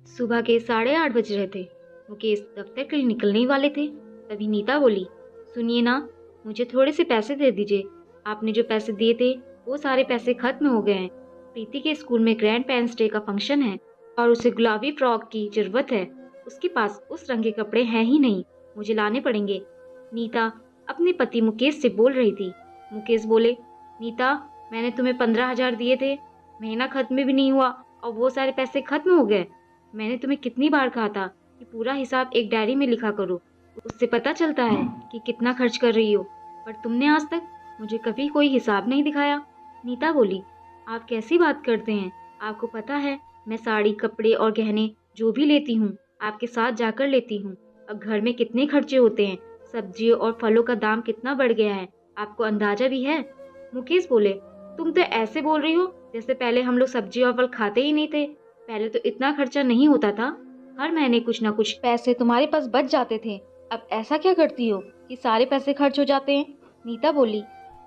सुबह के 8:30 बज रहे थे। मुकेश दफ्तर के लिए निकलने ही वाले थे। तभी नीता बोली, सुनिए ना, मुझे थोड़े से पैसे दे दीजिए। आपने जो पैसे दिए थे वो सारे पैसे खत्म हो गए हैं। प्रीति के स्कूल में ग्रैंड पेरेंट्स डे का फंक्शन है और उसे गुलाबी फ्रॉक की जरूरत है। उसके पास उस रंग के कपड़े हैं ही नहीं, मुझे लाने पड़ेंगे। नीता अपने पति मुकेश से बोल रही थी। मुकेश बोले, नीता, मैंने तुम्हें 15,000 दिए थे, महीना खत्म भी नहीं हुआ और वो सारे पैसे खत्म हो गए। मैंने तुम्हें कितनी बार कहा था कि पूरा हिसाब एक डायरी में लिखा करो, उससे पता चलता है कि कितना खर्च कर रही हो, पर तुमने आज तक मुझे कभी कोई हिसाब नहीं दिखाया। नीता बोली, आप कैसी बात करते हैं? आपको पता है मैं साड़ी, कपड़े और गहने जो भी लेती हूँ आपके साथ जाकर लेती हूँ। अब घर में कितने खर्चे होते हैं, सब्जियों और फलों का दाम कितना बढ़ गया है, आपको अंदाजा भी है। मुकेश बोले, तुम तो ऐसे बोल रही हो जैसे पहले हम लोग सब्जी और फल खाते ही नहीं थे। पहले तो इतना खर्चा नहीं होता था, हर महीने कुछ ना कुछ पैसे तुम्हारे पास बच जाते थे। अब ऐसा क्या करती हो कि सारे पैसे खर्च हो जाते हैं? नीता बोली,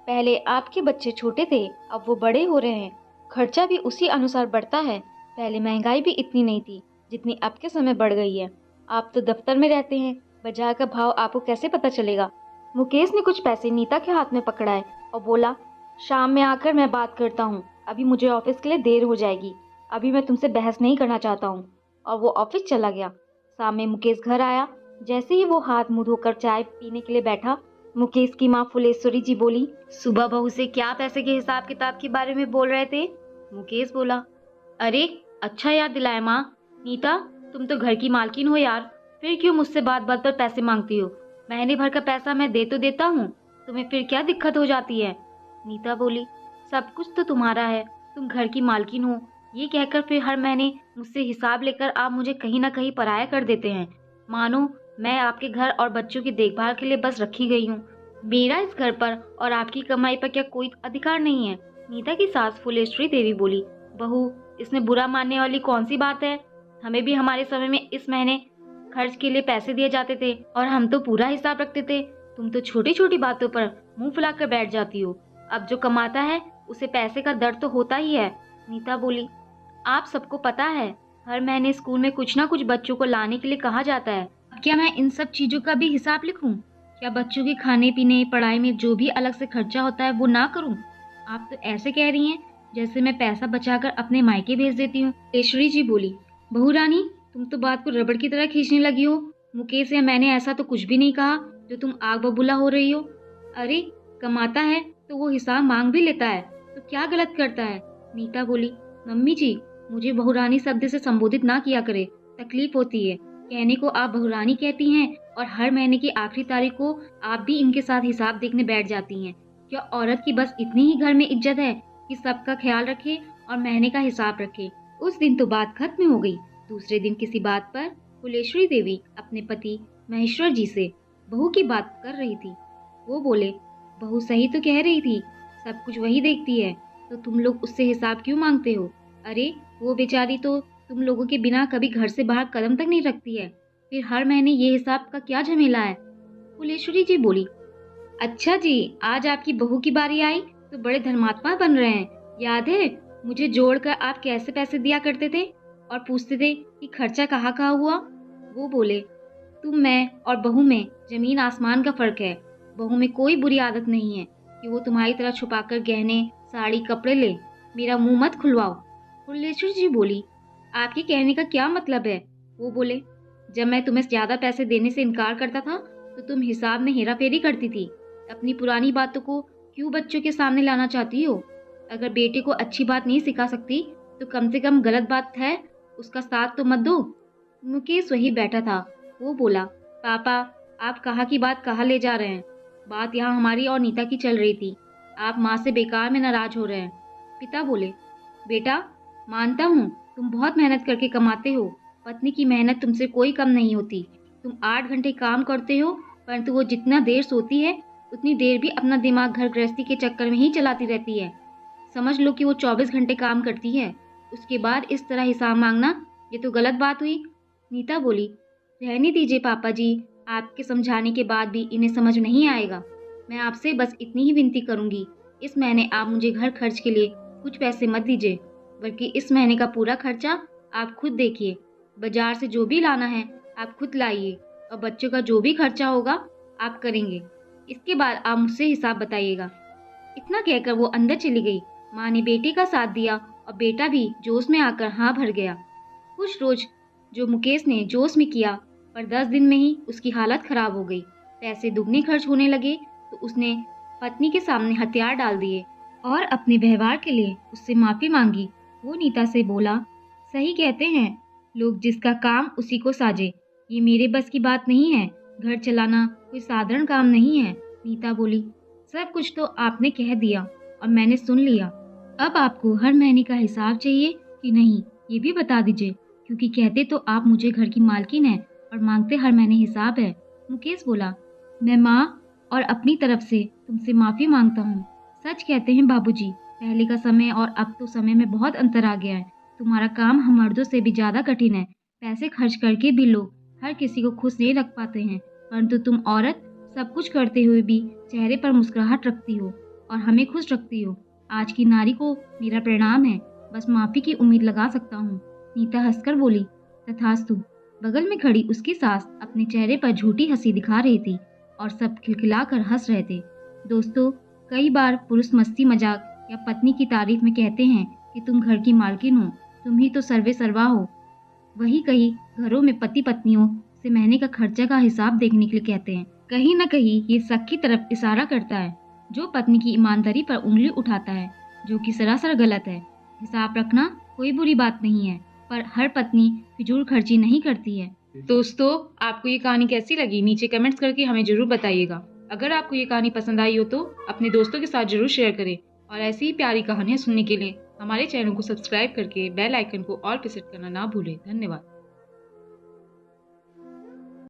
पहले आपके बच्चे छोटे थे, अब वो बड़े हो रहे हैं, खर्चा भी उसी अनुसार बढ़ता है। पहले महंगाई भी इतनी नहीं थी जितनी अब के समय बढ़ गई है। आप तो दफ्तर में रहते हैं, बाजार का भाव आपको कैसे पता चलेगा? मुकेश ने कुछ पैसे नीता के हाथ में पकड़ाए और बोला, शाम में आकर मैं बात करता हूँ, अभी मुझे ऑफिस के लिए देर हो जाएगी। अभी मैं तुमसे बहस नहीं करना चाहता हूँ। और वो ऑफिस चला गया। शाम में मुकेश घर आया। जैसे ही वो हाथ मुंह धोकर चाय पीने के लिए बैठा, मुकेश की माँ फुलेश्वरी जी बोली, सुबह बहू से क्या पैसे के हिसाब किताब के बारे में बोल रहे थे? मुकेश बोला, अरे अच्छा याद दिलाया माँ। नीता, तुम तो घर की मालकिन हो यार, फिर क्यों मुझसे बात बात पर पैसे मांगती हो? महीने भर का पैसा मैं दे तो देता हूँ, तुम्हें फिर क्या दिक्कत हो जाती है? नीता बोली, सब कुछ तो तुम्हारा है, तुम घर की मालकिन हो, ये कहकर फिर हर महीने मुझसे हिसाब लेकर आप मुझे कहीं ना कहीं पराया कर देते हैं। मानो मैं आपके घर और बच्चों की देखभाल के लिए बस रखी गई हूँ। मेरा इस घर पर और आपकी कमाई पर क्या कोई अधिकार नहीं है? नीता की सास फुलेश्वरी देवी बोली, बहू, इसमें बुरा मानने वाली कौन सी बात है? हमें भी हमारे समय में इस महीने खर्च के लिए पैसे दिए जाते थे और हम तो पूरा हिसाब रखते थे। तुम तो छोटी छोटी बातों पर मुंह फुलाकर बैठ जाती हो। अब जो कमाता है उसे पैसे का दर्द तो होता ही है। नीता बोली, आप सबको पता है, हर महीने स्कूल में कुछ ना कुछ बच्चों को लाने के लिए कहा जाता है। अब क्या मैं इन सब चीजों का भी हिसाब लिखूं? क्या बच्चों के खाने पीने, पढ़ाई में जो भी अलग से खर्चा होता है वो ना करूं? आप तो ऐसे कह रही हैं जैसे मैं पैसा बचाकर अपने मायके भेज देती हूँ। ऐश्वरी जी बोली, बहू रानी, तुम तो बात को रबड़ की तरह खींचने लगी हो। मुकेश या मैंने ऐसा तो कुछ भी नहीं कहा जो तुम आग बबूला हो रही हो। अरे, कमाता है तो वो हिसाब मांग भी लेता है, तो क्या गलत करता है? नीता बोली, मम्मी जी, मुझे बहुरानी शब्द से संबोधित ना किया करे, तकलीफ होती है। कहने को आप बहुरानी कहती हैं और हर महीने की आखिरी तारीख को आप भी इनके साथ हिसाब देखने बैठ जाती हैं। क्या औरत की बस इतनी ही घर में इज्जत है कि सबका ख्याल रखे और महीने का हिसाब रखे? उस दिन तो बात खत्म हो गई। दूसरे दिन किसी बात पर फुलेश्वरी देवी अपने पति महेश्वर जी से बहू की बात कर रही थी। वो बोले, बहू सही तो कह रही थी, सब कुछ वही देखती है, तो तुम लोग उससे हिसाब क्यों मांगते हो? अरे, वो बेचारी तो तुम लोगों के बिना कभी घर से बाहर कदम तक नहीं रखती है, फिर हर महीने ये हिसाब का क्या झमेला है? फुलेश्वरी जी बोली, अच्छा जी, आज आपकी बहू की बारी आई तो बड़े धर्मात्मा बन रहे हैं। याद है मुझे जोड़कर आप कैसे पैसे दिया करते थे और पूछते थे कि खर्चा कहाँ कहाँ हुआ? वो बोले, तुम, मैं और बहू में जमीन आसमान का फर्क है। बहू में कोई बुरी आदत नहीं है कि वो तुम्हारी तरह छुपाकर गहने, साड़ी, कपड़े ले। मेरा मुंह मत खुलवाओ। फुलेश्वरी जी बोली, आपके कहने का क्या मतलब है? वो बोले, जब मैं तुम्हें ज्यादा पैसे देने से इनकार करता था तो तुम हिसाब में हेरा फेरी करती थी। अपनी पुरानी बातों को क्यों बच्चों के सामने लाना चाहती हो? अगर बेटे को अच्छी बात नहीं सिखा सकती तो कम से कम गलत बात है उसका साथ तो मत दो। मुकेश वही बैठा था। वो बोला, पापा, आप कहाँ की बात कहाँ ले जा रहे हैं? बात यहाँ हमारी और नीता की चल रही थी। आप माँ से बेकार में नाराज हो रहे हैं। पिता बोले, बेटा, मानता हूँ तुम बहुत मेहनत करके कमाते हो, पत्नी की मेहनत तुमसे कोई कम नहीं होती। तुम 8 घंटे काम करते हो, परंतु वो जितना देर सोती है उतनी देर भी अपना दिमाग घर गृहस्थी के चक्कर में ही चलाती रहती है। समझ लो कि वो 24 घंटे काम करती है, उसके बाद इस तरह हिसाब मांगना, ये तो गलत बात हुई। नीता बोली, रहने दीजिए पापा जी, आपके समझाने के बाद भी इन्हें समझ नहीं आएगा। मैं आपसे बस इतनी ही विनती करूंगी, इस महीने आप मुझे घर खर्च के लिए कुछ पैसे मत दीजिए, बल्कि इस महीने का पूरा खर्चा आप खुद देखिए। बाजार से जो भी लाना है आप खुद लाइए और बच्चों का जो भी खर्चा होगा आप करेंगे। इसके बाद आप मुझसे हिसाब बताइएगा। इतना कहकर वो अंदर चली गई। माँ ने बेटे का साथ दिया और बेटा भी जोश में आकर हाँ भर गया। कुछ रोज जो मुकेश ने जोश में किया, पर 10 दिन में ही उसकी हालत खराब हो गई। पैसे दुगने खर्च होने लगे तो उसने पत्नी के सामने हथियार डाल दिए और अपने व्यवहार के लिए उससे माफी मांगी। वो नीता से बोला, सही कहते हैं लोग, जिसका काम उसी को साजे। ये मेरे बस की बात नहीं है। घर चलाना कोई साधारण काम नहीं है। नीता बोली, सब कुछ तो आपने कह दिया और मैंने सुन लिया। अब आपको हर महीने का हिसाब चाहिए कि नहीं, ये भी बता दीजिए, क्योंकि कहते तो आप मुझे घर की मालकिन है और मांगते हर महीने हिसाब है। मुकेश बोला, मैं माँ और अपनी तरफ से तुमसे माफी मांगता हूँ। सच कहते हैं बाबूजी, पहले का समय और अब तो समय में बहुत अंतर आ गया है। तुम्हारा काम हम मर्दों से भी ज्यादा कठिन है। पैसे खर्च करके भी लोग हर किसी को खुश नहीं रख पाते हैं, परंतु तुम औरत सब कुछ करते हुए भी चेहरे पर मुस्कुराहट रखती हो और हमें खुश रखती हो। आज की नारी को मेरा प्रणाम है। बस माफी की उम्मीद लगा सकता हूँ। नीता हंसकर बोली, तथास्तु। बगल में खड़ी उसकी सास अपने चेहरे पर झूठी हंसी दिखा रही थी और सब खिलखिलाकर हंस रहे थे। दोस्तों, कई बार पुरुष मस्ती मजाक या पत्नी की तारीफ में कहते हैं कि तुम घर की मालकिन हो, तुम ही तो सर्वे सर्वा हो। वही कई घरों में पति पत्नियों से महीने का खर्चा का हिसाब देखने के लिए कहते हैं। कहीं न कहीं ये शक की तरफ इशारा करता है। जो पत्नी की ईमानदारी पर उंगली उठाता है, जो कि सरासर गलत है। हिसाब रखना कोई बुरी बात नहीं है, पर हर पत्नी फिजूल खर्ची नहीं करती है। दोस्तों, आपको ये कहानी कैसी लगी नीचे कमेंट्स करके हमें जरूर बताइएगा। अगर आपको ये कहानी पसंद आई हो तो अपने दोस्तों के साथ जरूर शेयर करें और ऐसी ही प्यारी कहानियां सुनने के लिए हमारे चैनल को सब्सक्राइब करके बेल आइकन को ऑल पे सेट करना ना भूलें। धन्यवाद।